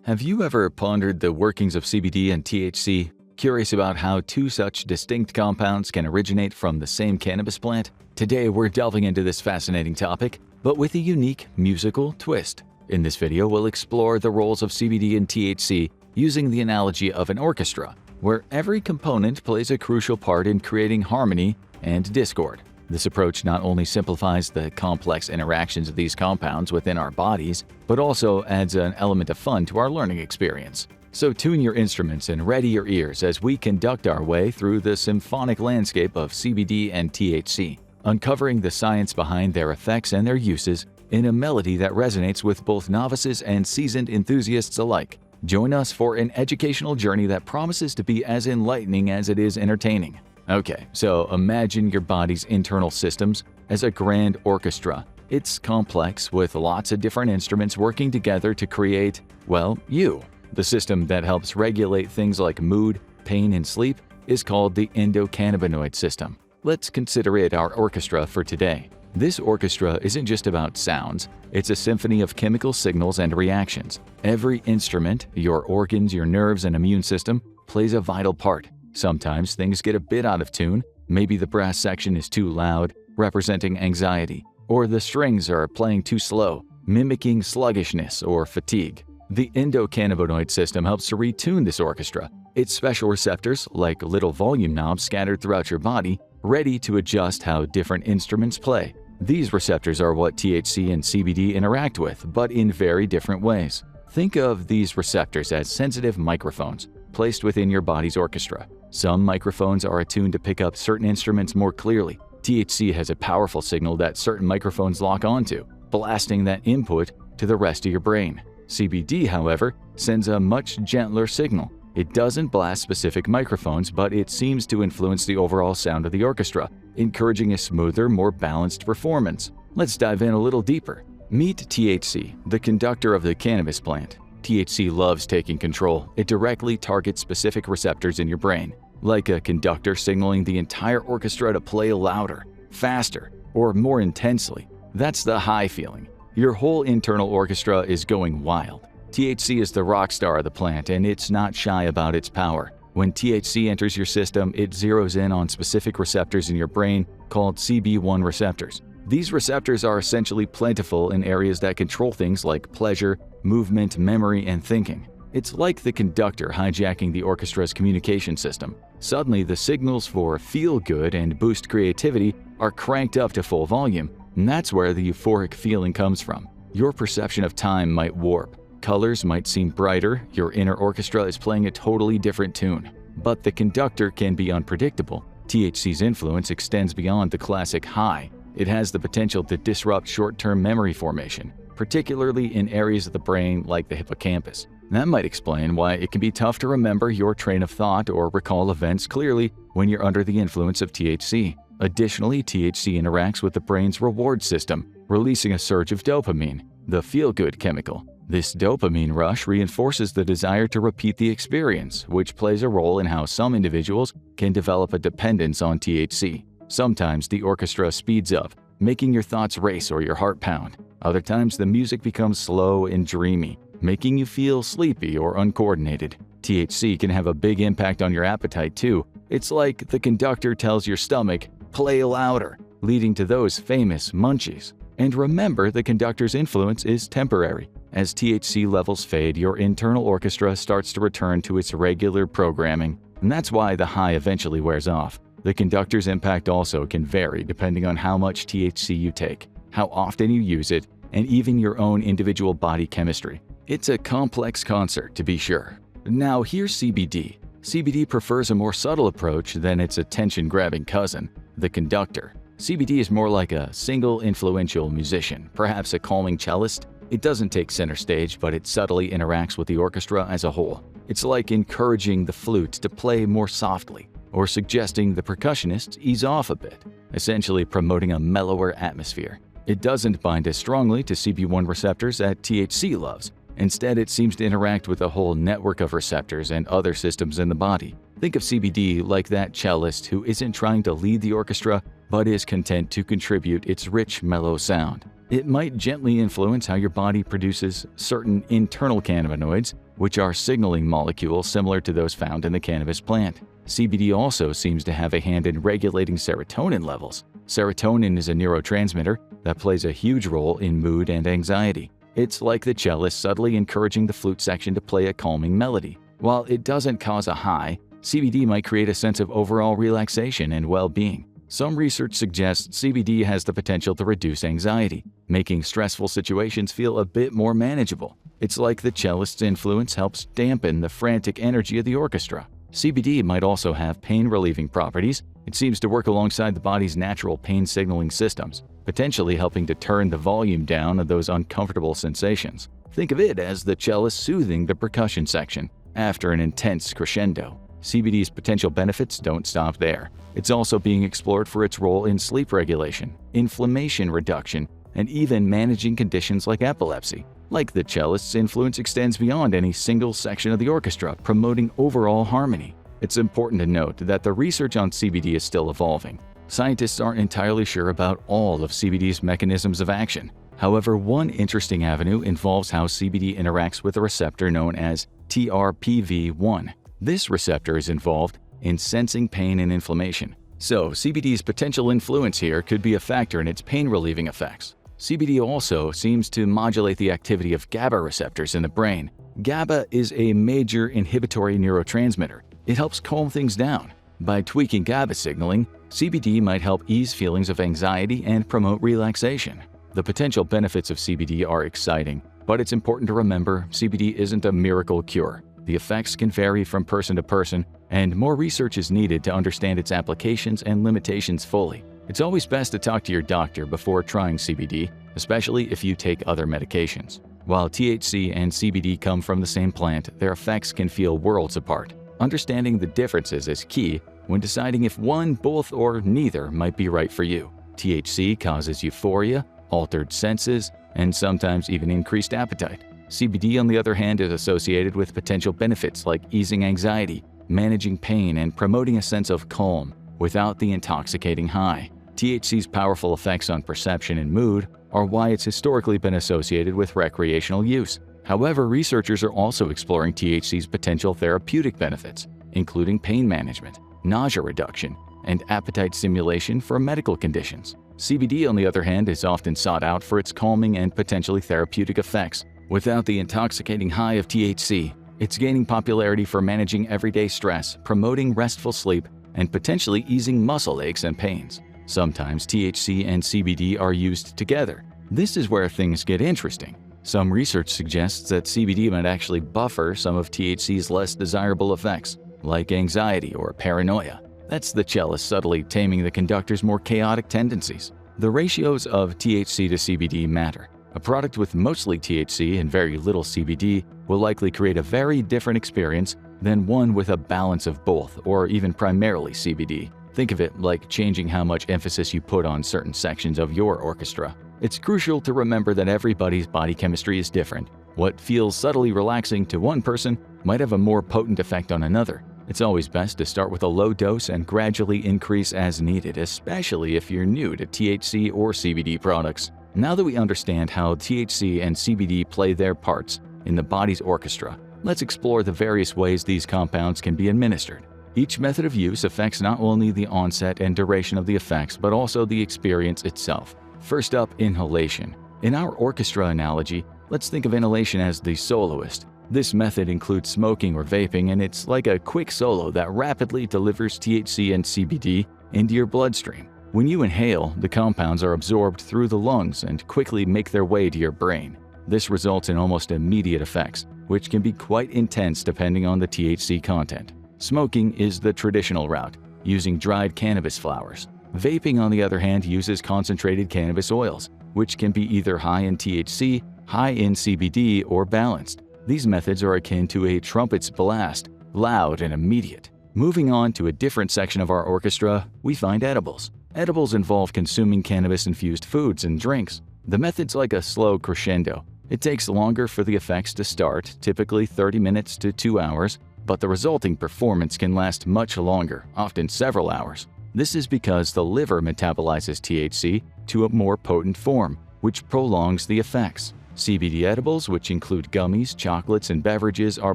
Have you ever pondered the workings of CBD and THC? Curious about how two such distinct compounds can originate from the same cannabis plant? Today we're delving into this fascinating topic, but with a unique musical twist. In this video, we'll explore the roles of CBD and THC using the analogy of an orchestra, where every component plays a crucial part in creating harmony and discord. This approach not only simplifies the complex interactions of these compounds within our bodies, but also adds an element of fun to our learning experience. So tune your instruments and ready your ears as we conduct our way through the symphonic landscape of CBD and THC, uncovering the science behind their effects and their uses in a melody that resonates with both novices and seasoned enthusiasts alike. Join us for an educational journey that promises to be as enlightening as it is entertaining. Okay, so imagine your body's internal systems as a grand orchestra. It's complex with lots of different instruments working together to create, well, you. The system that helps regulate things like mood, pain, and sleep is called the endocannabinoid system. Let's consider it our orchestra for today. This orchestra isn't just about sounds, it's a symphony of chemical signals and reactions. Every instrument, your organs, your nerves, and immune system plays a vital part. Sometimes things get a bit out of tune. Maybe the brass section is too loud, representing anxiety, or the strings are playing too slow, mimicking sluggishness or fatigue. The endocannabinoid system helps to retune this orchestra. Its special receptors, like little volume knobs scattered throughout your body, ready to adjust how different instruments play. These receptors are what THC and CBD interact with, but in very different ways. Think of these receptors as sensitive microphones placed within your body's orchestra. Some microphones are attuned to pick up certain instruments more clearly. THC has a powerful signal that certain microphones lock onto, blasting that input to the rest of your brain. CBD, however, sends a much gentler signal. It doesn't blast specific microphones, but it seems to influence the overall sound of the orchestra, encouraging a smoother, more balanced performance. Let's dive in a little deeper. Meet THC, the conductor of the cannabis plant. THC loves taking control. It directly targets specific receptors in your brain, like a conductor signaling the entire orchestra to play louder, faster, or more intensely. That's the high feeling. Your whole internal orchestra is going wild. THC is the rock star of the plant, and it's not shy about its power. When THC enters your system, it zeroes in on specific receptors in your brain called CB1 receptors. These receptors are essentially plentiful in areas that control things like pleasure, movement, memory, and thinking. It's like the conductor hijacking the orchestra's communication system. Suddenly, the signals for feel good and boost creativity are cranked up to full volume, and that's where the euphoric feeling comes from. Your perception of time might warp. Colors might seem brighter, your inner orchestra is playing a totally different tune. But the conductor can be unpredictable. THC's influence extends beyond the classic high. It has the potential to disrupt short-term memory formation, particularly in areas of the brain like the hippocampus. That might explain why it can be tough to remember your train of thought or recall events clearly when you're under the influence of THC. Additionally, THC interacts with the brain's reward system, releasing a surge of dopamine, the feel-good chemical. This dopamine rush reinforces the desire to repeat the experience, which plays a role in how some individuals can develop a dependence on THC. Sometimes the orchestra speeds up, making your thoughts race or your heart pound. Other times the music becomes slow and dreamy, making you feel sleepy or uncoordinated. THC can have a big impact on your appetite too. It's like the conductor tells your stomach, "Play louder," leading to those famous munchies. And remember, the conductor's influence is temporary. As THC levels fade, your internal orchestra starts to return to its regular programming, and that's why the high eventually wears off. The conductor's impact also can vary depending on how much THC you take, how often you use it, and even your own individual body chemistry. It's a complex concert, to be sure. Now here's CBD. CBD prefers a more subtle approach than its attention-grabbing cousin, the conductor. CBD is more like a single influential musician, perhaps a calming cellist. It doesn't take center stage, but it subtly interacts with the orchestra as a whole. It's like encouraging the flute to play more softly, or suggesting the percussionists ease off a bit, essentially promoting a mellower atmosphere. It doesn't bind as strongly to CB1 receptors as THC loves. Instead, it seems to interact with a whole network of receptors and other systems in the body. Think of CBD like that cellist who isn't trying to lead the orchestra, but is content to contribute its rich, mellow sound. It might gently influence how your body produces certain internal cannabinoids, which are signaling molecules similar to those found in the cannabis plant. CBD also seems to have a hand in regulating serotonin levels. Serotonin is a neurotransmitter that plays a huge role in mood and anxiety. It's like the cellist subtly encouraging the flute section to play a calming melody. While it doesn't cause a high, CBD might create a sense of overall relaxation and well-being. Some research suggests CBD has the potential to reduce anxiety, making stressful situations feel a bit more manageable. It's like the cellist's influence helps dampen the frantic energy of the orchestra. CBD might also have pain-relieving properties. It seems to work alongside the body's natural pain-signaling systems, potentially helping to turn the volume down of those uncomfortable sensations. Think of it as the cellist soothing the percussion section after an intense crescendo. CBD's potential benefits don't stop there. It's also being explored for its role in sleep regulation, inflammation reduction, and even managing conditions like epilepsy. Like the cellist's influence extends beyond any single section of the orchestra, promoting overall harmony. It's important to note that the research on CBD is still evolving. Scientists aren't entirely sure about all of CBD's mechanisms of action. However, one interesting avenue involves how CBD interacts with a receptor known as TRPV1. This receptor is involved in sensing pain and inflammation. So, CBD's potential influence here could be a factor in its pain-relieving effects. CBD also seems to modulate the activity of GABA receptors in the brain. GABA is a major inhibitory neurotransmitter. It helps calm things down. By tweaking GABA signaling, CBD might help ease feelings of anxiety and promote relaxation. The potential benefits of CBD are exciting, but it's important to remember CBD isn't a miracle cure. The effects can vary from person to person, and more research is needed to understand its applications and limitations fully. It's always best to talk to your doctor before trying CBD, especially if you take other medications. While THC and CBD come from the same plant, their effects can feel worlds apart. Understanding the differences is key when deciding if one, both, or neither might be right for you. THC causes euphoria, altered senses, and sometimes even increased appetite. CBD, on the other hand, is associated with potential benefits like easing anxiety, managing pain, and promoting a sense of calm without the intoxicating high. THC's powerful effects on perception and mood are why it's historically been associated with recreational use. However, researchers are also exploring THC's potential therapeutic benefits, including pain management, nausea reduction, and appetite stimulation for medical conditions. CBD, on the other hand, is often sought out for its calming and potentially therapeutic effects. Without the intoxicating high of THC, it's gaining popularity for managing everyday stress, promoting restful sleep, and potentially easing muscle aches and pains. Sometimes THC and CBD are used together. This is where things get interesting. Some research suggests that CBD might actually buffer some of THC's less desirable effects, like anxiety or paranoia. That's the cellist subtly taming the conductor's more chaotic tendencies. The ratios of THC to CBD matter. A product with mostly THC and very little CBD will likely create a very different experience than one with a balance of both, or even primarily CBD. Think of it like changing how much emphasis you put on certain sections of your orchestra. It's crucial to remember that everybody's body chemistry is different. What feels subtly relaxing to one person might have a more potent effect on another. It's always best to start with a low dose and gradually increase as needed, especially if you're new to THC or CBD products. Now that we understand how THC and CBD play their parts in the body's orchestra, let's explore the various ways these compounds can be administered. Each method of use affects not only the onset and duration of the effects, but also the experience itself. First up, inhalation. In our orchestra analogy, let's think of inhalation as the soloist. This method includes smoking or vaping, and it's like a quick solo that rapidly delivers THC and CBD into your bloodstream. When you inhale, the compounds are absorbed through the lungs and quickly make their way to your brain. This results in almost immediate effects, which can be quite intense depending on the THC content. Smoking is the traditional route, using dried cannabis flowers. Vaping, on the other hand, uses concentrated cannabis oils, which can be either high in THC, high in CBD, or balanced. These methods are akin to a trumpet's blast, loud and immediate. Moving on to a different section of our orchestra, we find edibles. Edibles involve consuming cannabis-infused foods and drinks. The method's like a slow crescendo. It takes longer for the effects to start, typically 30 minutes to 2 hours, but the resulting performance can last much longer, often several hours. This is because the liver metabolizes THC to a more potent form, which prolongs the effects. CBD edibles, which include gummies, chocolates, and beverages, are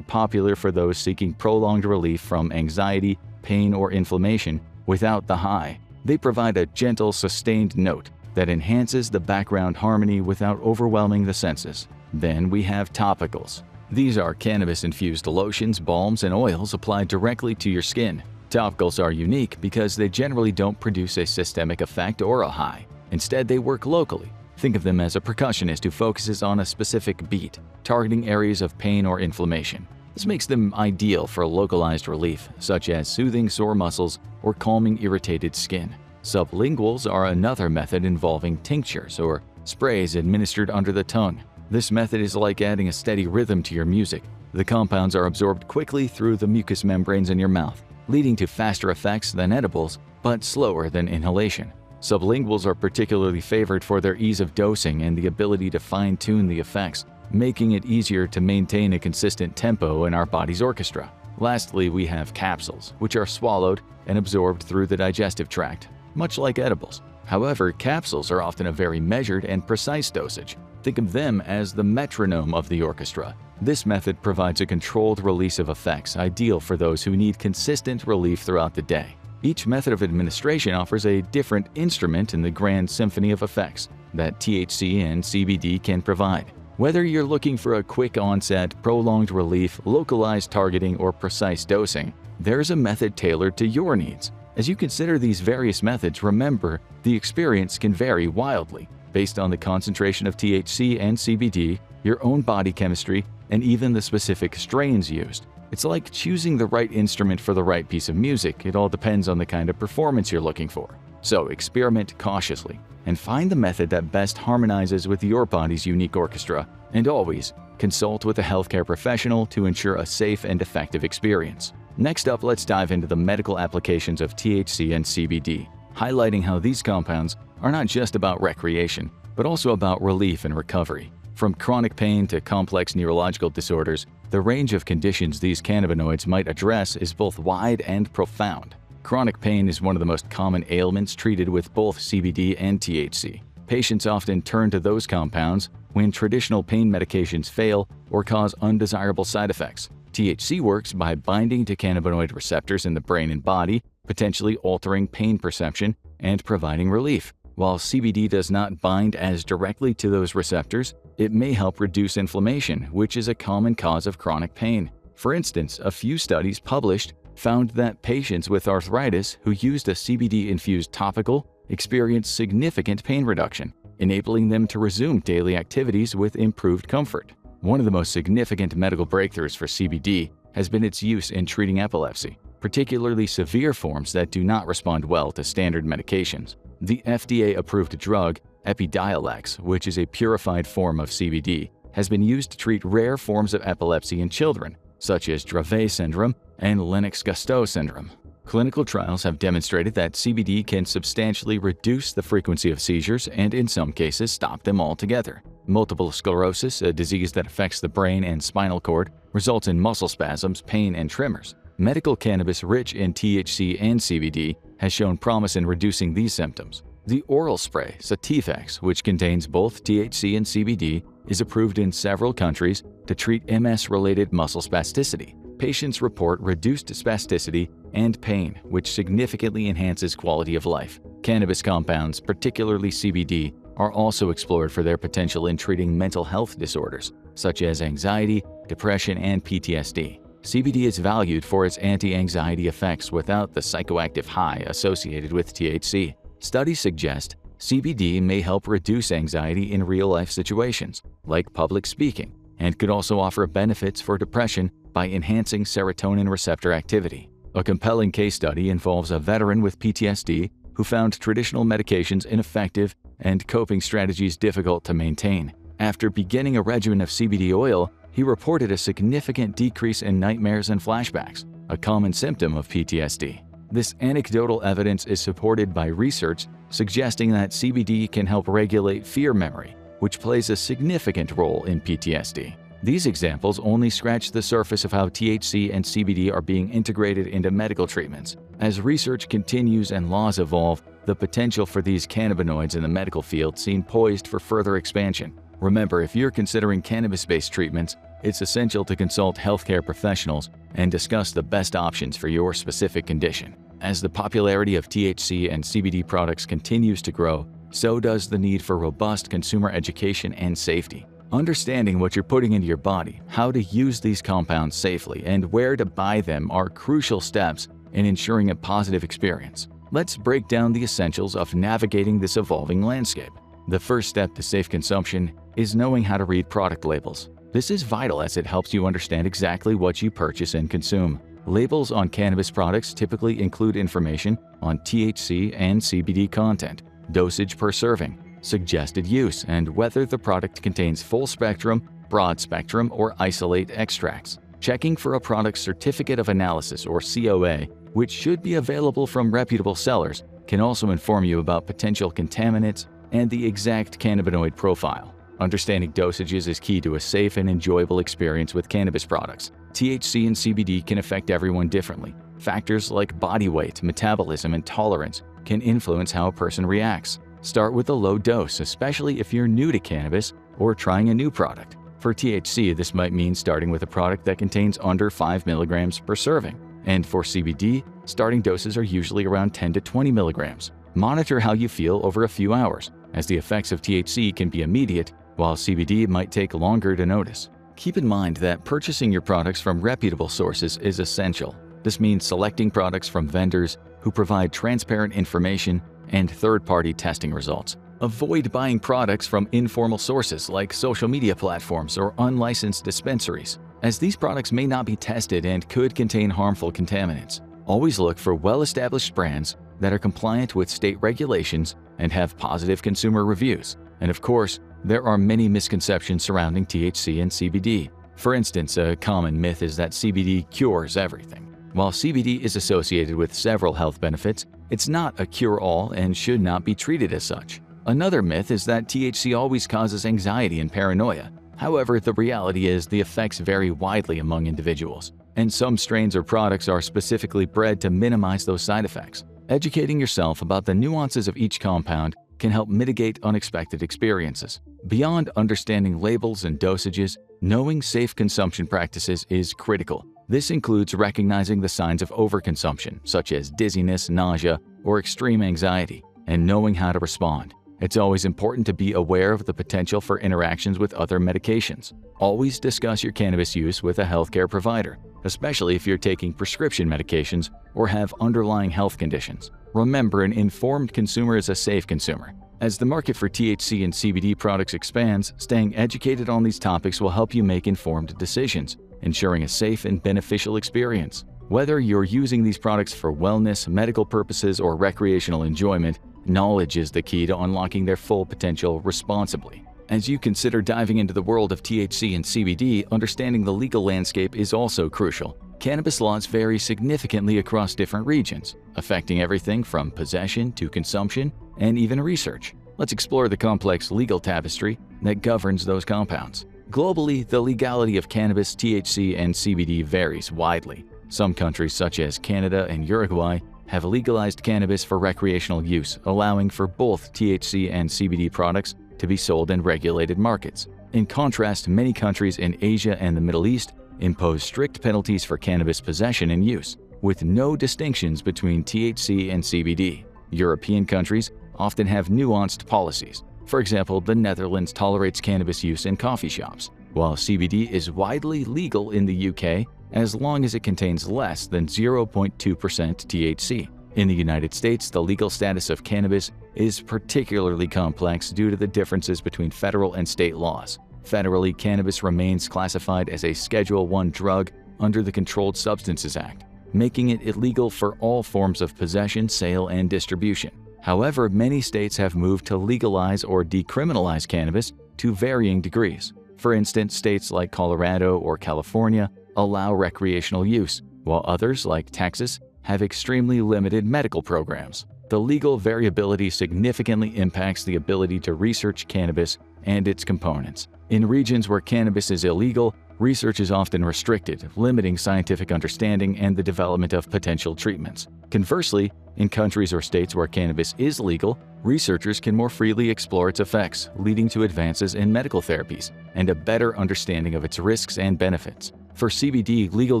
popular for those seeking prolonged relief from anxiety, pain, or inflammation without the high. They provide a gentle, sustained note that enhances the background harmony without overwhelming the senses. Then we have topicals. These are cannabis-infused lotions, balms, and oils applied directly to your skin. Topicals are unique because they generally don't produce a systemic effect or a high. Instead, they work locally. Think of them as a percussionist who focuses on a specific beat, targeting areas of pain or inflammation. This makes them ideal for localized relief, such as soothing sore muscles or calming irritated skin. Sublinguals are another method involving tinctures or sprays administered under the tongue. This method is like adding a steady rhythm to your music. The compounds are absorbed quickly through the mucous membranes in your mouth, leading to faster effects than edibles, but slower than inhalation. Sublinguals are particularly favored for their ease of dosing and the ability to fine-tune the effects, making it easier to maintain a consistent tempo in our body's orchestra. Lastly, we have capsules, which are swallowed and absorbed through the digestive tract, much like edibles. However, capsules are often a very measured and precise dosage. Think of them as the metronome of the orchestra. This method provides a controlled release of effects, ideal for those who need consistent relief throughout the day. Each method of administration offers a different instrument in the grand symphony of effects that THC and CBD can provide. Whether you're looking for a quick onset, prolonged relief, localized targeting, or precise dosing, there's a method tailored to your needs. As you consider these various methods, remember, the experience can vary wildly based on the concentration of THC and CBD, your own body chemistry, and even the specific strains used. It's like choosing the right instrument for the right piece of music. It all depends on the kind of performance you're looking for. So experiment cautiously and find the method that best harmonizes with your body's unique orchestra. And always consult with a healthcare professional to ensure a safe and effective experience. Next up, let's dive into the medical applications of THC and CBD, highlighting how these compounds are not just about recreation, but also about relief and recovery. From chronic pain to complex neurological disorders, the range of conditions these cannabinoids might address is both wide and profound. Chronic pain is one of the most common ailments treated with both CBD and THC. Patients often turn to those compounds when traditional pain medications fail or cause undesirable side effects. THC works by binding to cannabinoid receptors in the brain and body, potentially altering pain perception and providing relief. While CBD does not bind as directly to those receptors, it may help reduce inflammation, which is a common cause of chronic pain. For instance, a few studies published found that patients with arthritis who used a CBD-infused topical experienced significant pain reduction, enabling them to resume daily activities with improved comfort. One of the most significant medical breakthroughs for CBD has been its use in treating epilepsy, particularly severe forms that do not respond well to standard medications. The FDA-approved drug, Epidiolex, which is a purified form of CBD, has been used to treat rare forms of epilepsy in children, such as Dravet syndrome and Lennox-Gastaut syndrome. Clinical trials have demonstrated that CBD can substantially reduce the frequency of seizures and, in some cases, stop them altogether. Multiple sclerosis, a disease that affects the brain and spinal cord, results in muscle spasms, pain, and tremors. Medical cannabis rich in THC and CBD has shown promise in reducing these symptoms. The oral spray, Sativex, which contains both THC and CBD, is approved in several countries to treat MS-related muscle spasticity. Patients report reduced spasticity and pain, which significantly enhances quality of life. Cannabis compounds, particularly CBD, are also explored for their potential in treating mental health disorders, such as anxiety, depression, and PTSD. CBD is valued for its anti-anxiety effects without the psychoactive high associated with THC. Studies suggest CBD may help reduce anxiety in real-life situations, like public speaking, and could also offer benefits for depression by enhancing serotonin receptor activity. A compelling case study involves a veteran with PTSD who found traditional medications ineffective and coping strategies difficult to maintain. After beginning a regimen of CBD oil, he reported a significant decrease in nightmares and flashbacks, a common symptom of PTSD. This anecdotal evidence is supported by research suggesting that CBD can help regulate fear memory, which plays a significant role in PTSD. These examples only scratch the surface of how THC and CBD are being integrated into medical treatments. As research continues and laws evolve, the potential for these cannabinoids in the medical field seem poised for further expansion. Remember, if you're considering cannabis-based treatments, it's essential to consult healthcare professionals and discuss the best options for your specific condition. As the popularity of THC and CBD products continues to grow, so does the need for robust consumer education and safety. Understanding what you're putting into your body, how to use these compounds safely, and where to buy them are crucial steps in ensuring a positive experience. Let's break down the essentials of navigating this evolving landscape. The first step to safe consumption is knowing how to read product labels. This is vital as it helps you understand exactly what you purchase and consume. Labels on cannabis products typically include information on THC and CBD content, dosage per serving, suggested use, and whether the product contains full spectrum, broad spectrum, or isolate extracts. Checking for a product's certificate of analysis or COA, which should be available from reputable sellers, can also inform you about potential contaminants and the exact cannabinoid profile. Understanding dosages is key to a safe and enjoyable experience with cannabis products. THC and CBD can affect everyone differently. Factors like body weight, metabolism, and tolerance can influence how a person reacts. Start with a low dose, especially if you're new to cannabis or trying a new product. For THC, this might mean starting with a product that contains under 5 mg per serving. And for CBD, starting doses are usually around 10 to 20 mg. Monitor how you feel over a few hours, as the effects of THC can be immediate, while CBD might take longer to notice. Keep in mind that purchasing your products from reputable sources is essential. This means selecting products from vendors who provide transparent information and third-party testing results. Avoid buying products from informal sources like social media platforms or unlicensed dispensaries, as these products may not be tested and could contain harmful contaminants. Always look for well-established brands that are compliant with state regulations and have positive consumer reviews. And of course, there are many misconceptions surrounding THC and CBD. For instance, a common myth is that CBD cures everything. While CBD is associated with several health benefits, it's not a cure-all and should not be treated as such. Another myth is that THC always causes anxiety and paranoia. However, the reality is the effects vary widely among individuals, and some strains or products are specifically bred to minimize those side effects. Educating yourself about the nuances of each compound can help mitigate unexpected experiences. Beyond understanding labels and dosages, knowing safe consumption practices is critical. This includes recognizing the signs of overconsumption, such as dizziness, nausea, or extreme anxiety, and knowing how to respond. It's always important to be aware of the potential for interactions with other medications. Always discuss your cannabis use with a healthcare provider, especially if you're taking prescription medications or have underlying health conditions. Remember, an informed consumer is a safe consumer. As the market for THC and CBD products expands, staying educated on these topics will help you make informed decisions, ensuring a safe and beneficial experience. Whether you're using these products for wellness, medical purposes, or recreational enjoyment, knowledge is the key to unlocking their full potential responsibly. As you consider diving into the world of THC and CBD, understanding the legal landscape is also crucial. Cannabis laws vary significantly across different regions, affecting everything from possession to consumption and even research. Let's explore the complex legal tapestry that governs those compounds. Globally, the legality of cannabis, THC, and CBD varies widely. Some countries, such as Canada and Uruguay, have legalized cannabis for recreational use, allowing for both THC and CBD products to be sold in regulated markets. In contrast, many countries in Asia and the Middle East impose strict penalties for cannabis possession and use, with no distinctions between THC and CBD. European countries often have nuanced policies. For example, the Netherlands tolerates cannabis use in coffee shops, while CBD is widely legal in the UK as long as it contains less than 0.2% THC. In the United States, the legal status of cannabis is particularly complex due to the differences between federal and state laws. Federally, cannabis remains classified as a Schedule I drug under the Controlled Substances Act, making it illegal for all forms of possession, sale, and distribution. However, many states have moved to legalize or decriminalize cannabis to varying degrees. For instance, states like Colorado or California allow recreational use, while others, like Texas, have extremely limited medical programs. The legal variability significantly impacts the ability to research cannabis and its components. In regions where cannabis is illegal, research is often restricted, limiting scientific understanding and the development of potential treatments. Conversely, in countries or states where cannabis is legal, researchers can more freely explore its effects, leading to advances in medical therapies and a better understanding of its risks and benefits. For CBD, legal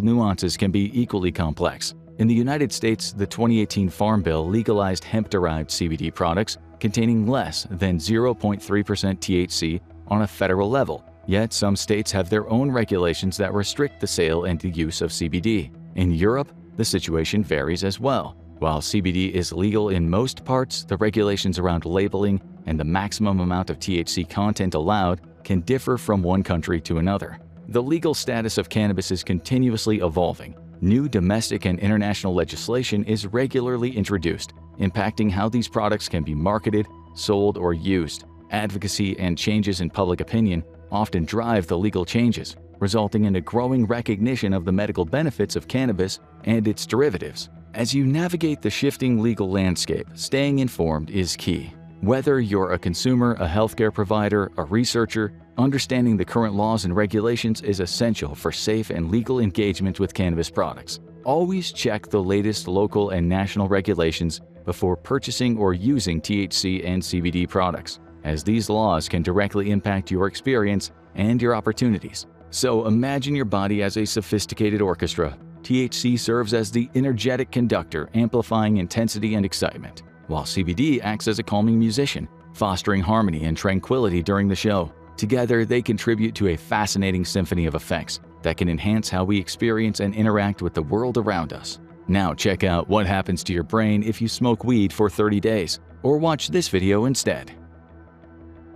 nuances can be equally complex. In the United States, the 2018 Farm Bill legalized hemp-derived CBD products containing less than 0.3% THC on a federal level, yet some states have their own regulations that restrict the sale and the use of CBD. In Europe, the situation varies as well. While CBD is legal in most parts, the regulations around labeling and the maximum amount of THC content allowed can differ from one country to another. The legal status of cannabis is continuously evolving. New domestic and international legislation is regularly introduced, impacting how these products can be marketed, sold, or used. Advocacy and changes in public opinion often drive the legal changes, resulting in a growing recognition of the medical benefits of cannabis and its derivatives. As you navigate the shifting legal landscape, staying informed is key. Whether you're a consumer, a healthcare provider, a researcher, understanding the current laws and regulations is essential for safe and legal engagement with cannabis products. Always check the latest local and national regulations before purchasing or using THC and CBD products, as these laws can directly impact your experience and your opportunities. So imagine your body as a sophisticated orchestra. THC serves as the energetic conductor, amplifying intensity and excitement, while CBD acts as a calming musician, fostering harmony and tranquility during the show. Together, they contribute to a fascinating symphony of effects that can enhance how we experience and interact with the world around us. Now check out what happens to your brain if you smoke weed for 30 days, or watch this video instead.